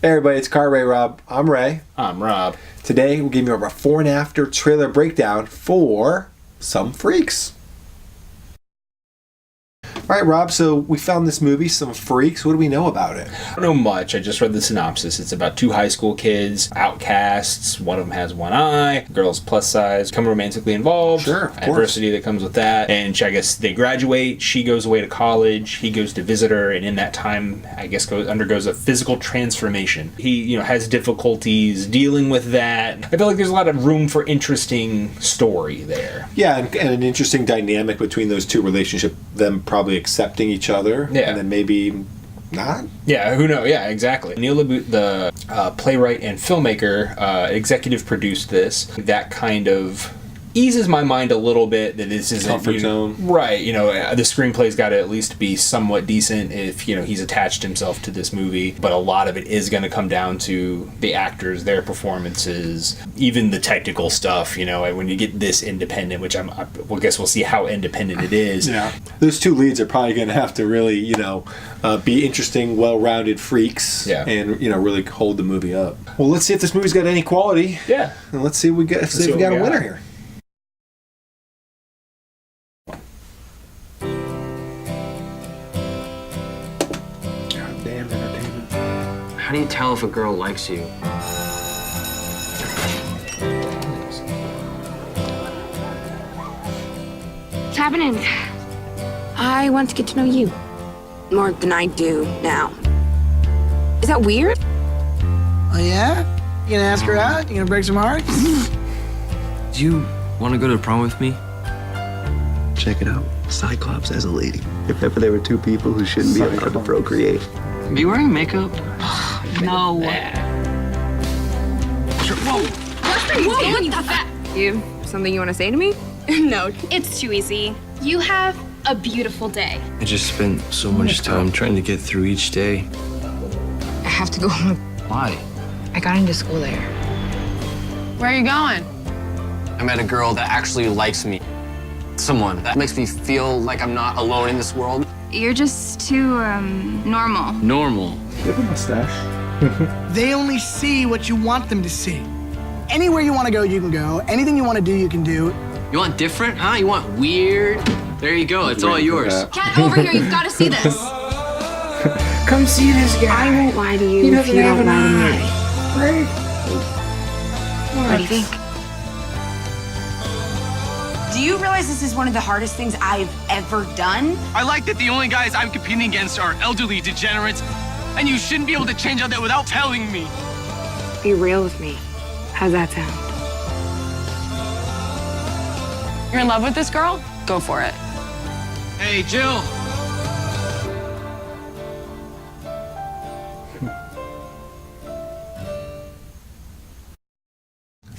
Hey everybody, it's Car Ray Rob. I'm Ray. I'm Rob. Today we'll give you a before and after trailer breakdown for Some Freaks. Alright Rob, so we found this movie, Some Freaks. What do we know about it? I don't know much. I just read the synopsis. It's about two high school kids, outcasts. One of them has one eye. The girl's plus size, become romantically involved. Sure, of course. Adversity that comes with that. And I guess they graduate. She goes away to college. He goes to visit her, and in that time, I guess undergoes a physical transformation. He, has difficulties dealing with that. I feel like there's a lot of room for interesting story there. Yeah, and an interesting dynamic between those two relationships, them probably accepting each other, and then maybe not. Yeah, who knows? Yeah, exactly. Neil Lebute, the playwright and filmmaker, executive produced this. That kind of eases my mind a little bit that this isn't comfort zone. Right, the screenplay's got to at least be somewhat decent if he's attached himself to this movie, but a lot of it is going to come down to the actors, their performances, even the technical stuff. When you get this independent, which I guess we'll see how independent it is. Yeah, those two leads are probably going to have to really be interesting, well-rounded freaks. Yeah. And really hold the movie up. Well, let's see if this movie's got any quality. Yeah, and let's see if we got a winner here. How do you tell if a girl likes you? What's happening? I want to get to know you more than I do now. Is that weird? Oh, yeah? You gonna ask her out? You gonna break some hearts? Do you want to go to the prom with me? Check it out. Cyclops as a lady. If ever there were two people who shouldn't be allowed to procreate. Are you wearing makeup? No. Whoa! You something you want to say to me? No, it's too easy. You have a beautiful day. I just spent so much time trying to get through each day. I have to go home. Why? I got into school there. Where are you going? I met a girl that actually likes me. Someone that makes me feel like I'm not alone in this world. You're just too, normal. Normal. You have a mustache. They only see what you want them to see. Anywhere you want to go, you can go. Anything you want to do, you can do. You want different, huh? You want weird? There you go. It's all yours. Get over here. You've got to see this. Come see this guy. I won't lie to you if you don't lie to me. Right? What do you think? Do you realize this is one of the hardest things I've ever done? I like that the only guys I'm competing against are elderly degenerates, and you shouldn't be able to change all that without telling me. Be real with me. How's that sound? You're in love with this girl? Go for it. Hey, Jill.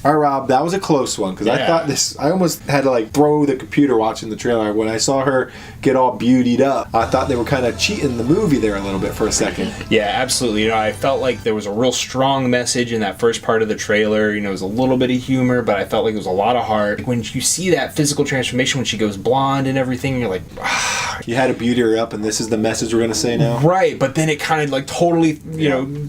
All right, Rob, that was a close one because I almost had to throw the computer watching the trailer. When I saw her get all beautied up, I thought they were kind of cheating the movie there a little bit for a second. Yeah, absolutely. I felt like there was a real strong message in that first part of the trailer. It was a little bit of humor, but I felt like there was a lot of heart. When you see that physical transformation, when she goes blonde and everything, you're like, ah. You had to beauty her up, and this is the message we're going to say now? Right, but then it kind of totally,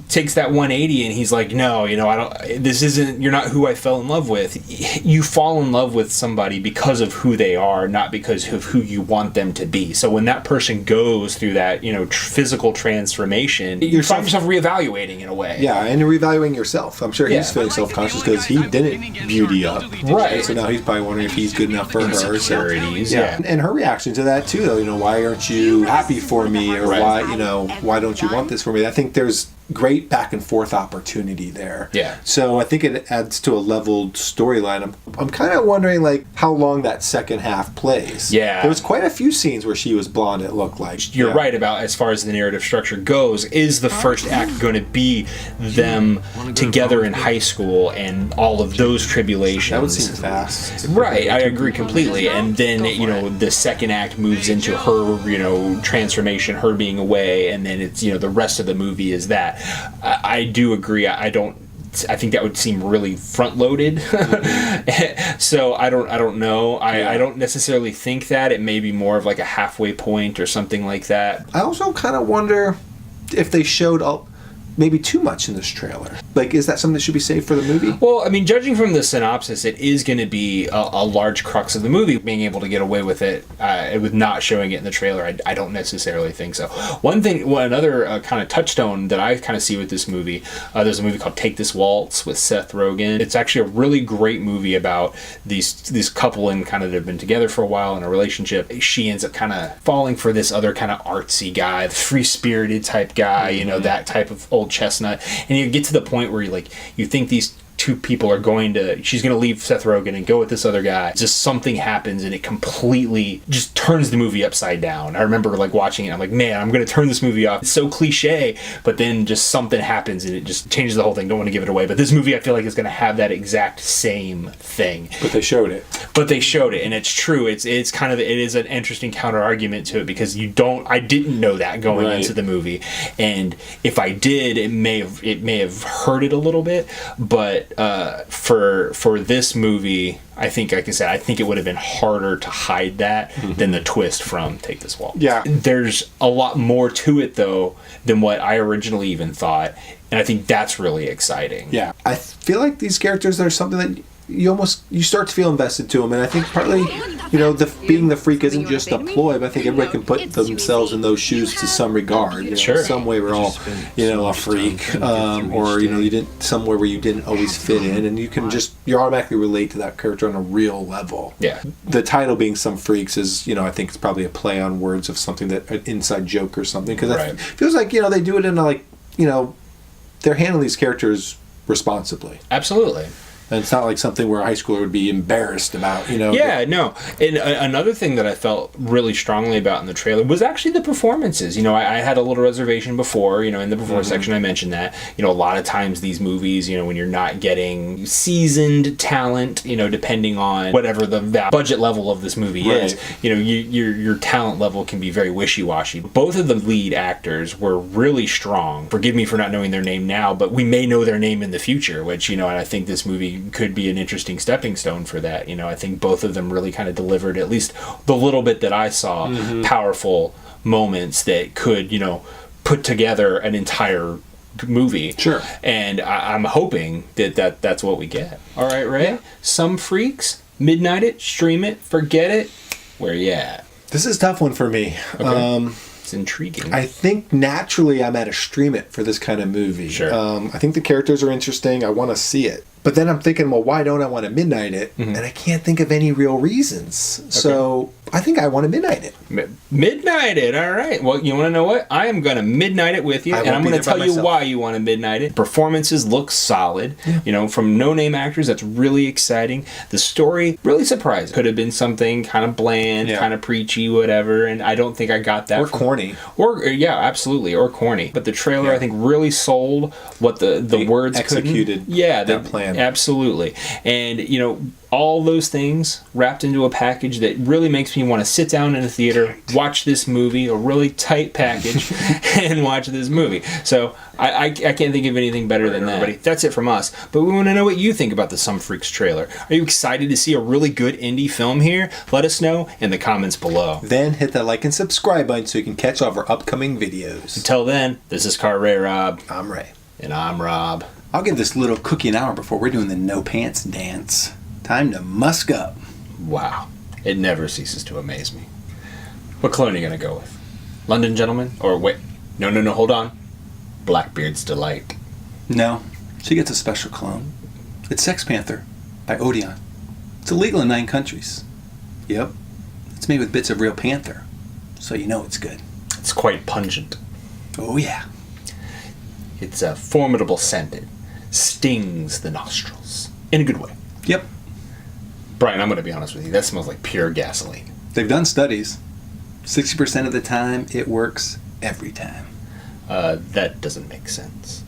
takes that 180, and he's like, no, I don't, this isn't, you're not who I fell in love with. You fall in love with somebody because of who they are, not because of who you want them to be. So when that person goes through that, physical transformation, you find yourself reevaluating in a way. Yeah, and reevaluating yourself. I'm sure he's feeling self-conscious because he didn't beauty up. Right. So now he's probably wondering if he's good enough for her. Insecurities, yeah. And her reaction to that too, though, why aren't you happy for me, or why don't you want this for me? I think there's great back and forth opportunity there. Yeah. So I think it adds to a leveled storyline. I'm kind of wondering how long that second half plays. Yeah. There was quite a few scenes where she was blonde, it looked like. You're right about as far as the narrative structure goes. Is the first act going to be them together in high school and all of those tribulations? That would seem fast. Right, I agree completely. And then, the second act moves into her, transformation, her being away, and then it's, the rest of the movie is that. I do agree. I think that would seem really front loaded. So I don't know. I don't necessarily think that. It may be more of a halfway point or something like that. I also kind of wonder if they showed maybe too much in this trailer. Like, is that something that should be saved for the movie? Well, I mean, judging from the synopsis, it is going to be a large crux of the movie, being able to get away with it with not showing it in the trailer. I don't necessarily think so. Another kind of touchstone that I kind of see with this movie, there's a movie called Take This Waltz with Seth Rogen. It's actually a really great movie about these couple and kind of they've been together for a while in a relationship. She ends up kind of falling for this other kind of artsy guy, the free-spirited type guy, you know, that type of old chestnut. And you get to the point where you think these two people are she's going to leave Seth Rogen and go with this other guy. Just something happens and it completely just turns the movie upside down. I remember like watching it, I'm like, man, I'm going to turn this movie off. It's so cliche, but then just something happens and it just changes the whole thing. Don't want to give it away, but this movie I feel like is going to have that exact same thing. But they showed it. And it's true. It is an interesting counter argument to it because I didn't know that going into the movie, and if I did, it may have hurt it a little bit, but for this movie, I think, like I said, I think it would have been harder to hide that than the twist from Take This Waltz. Yeah. There's a lot more to it, though, than what I originally even thought, and I think that's really exciting. Yeah. I feel like these characters are something that you start to feel invested to them, and I think partly, being the freak isn't just a ploy, but I think everybody can put themselves in those shoes to some regard. Sure. Some way we're all, a freak, or you didn't somewhere where you didn't always fit in, and you automatically relate to that character on a real level. Yeah. The title being Some Freaks is, I think it's probably a play on words of something an inside joke or something, because it feels like they do it in they're handling these characters responsibly. Absolutely. And it's not like something where a high schooler would be embarrassed about, Yeah, no. And another thing that I felt really strongly about in the trailer was actually the performances. I had a little reservation before, in the before section I mentioned that. A lot of times these movies, when you're not getting seasoned talent, depending on whatever the budget level of this movie is, your talent level can be very wishy-washy. Both of the lead actors were really strong. Forgive me for not knowing their name now, but we may know their name in the future, which, and I think this movie could be an interesting stepping stone for that. I think both of them really kind of delivered, at least the little bit that I saw, powerful moments that could, put together an entire movie. Sure. And I'm hoping that's what we get. All right, Ray? Yeah. Some Freaks, midnight it, stream it, forget it. Where you at? This is a tough one for me. Okay. It's intriguing. I think naturally I'm at a stream it for this kind of movie. Sure. I think the characters are interesting. I want to see it. But then I'm thinking, well, why don't I want to midnight it? And I can't think of any real reasons. Okay. So I think I want to midnight it. Midnight it, all right. Well, you want to know what? I am going to midnight it with you, and I'm going to tell you why you want to midnight it. Performances look solid. Yeah. From no-name actors, that's really exciting. The story, really surprising. Could have been something kind of bland, kind of preachy, whatever, and I don't think I got that. Or corny. Yeah, absolutely, or corny. But the trailer, I think, really sold what the words executed. That plan. Absolutely. And, all those things wrapped into a package that really makes me want to sit down in a theater, watch this movie, a really tight package, and watch this movie. So I can't think of anything better than that. That's it from us. But we want to know what you think about the Some Freaks trailer. Are you excited to see a really good indie film here? Let us know in the comments below. Then hit that like and subscribe button so you can catch all of our upcoming videos. Until then, this is Car Ray Rob. I'm Ray. And I'm Rob. I'll give this little cookie an hour before we're doing the no pants dance. Time to musk up. Wow. It never ceases to amaze me. What clone are you going to go with? London Gentleman? Or wait. No, hold on. Blackbeard's Delight. No. She gets a special clone. It's Sex Panther by Odeon. It's illegal in 9 countries. Yep. It's made with bits of real panther. So you know it's good. It's quite pungent. Oh, yeah. It's a formidable scent. It stings the nostrils. In a good way. Yep. Brian, I'm going to be honest with you. That smells like pure gasoline. They've done studies. 60% of the time, it works every time. That doesn't make sense.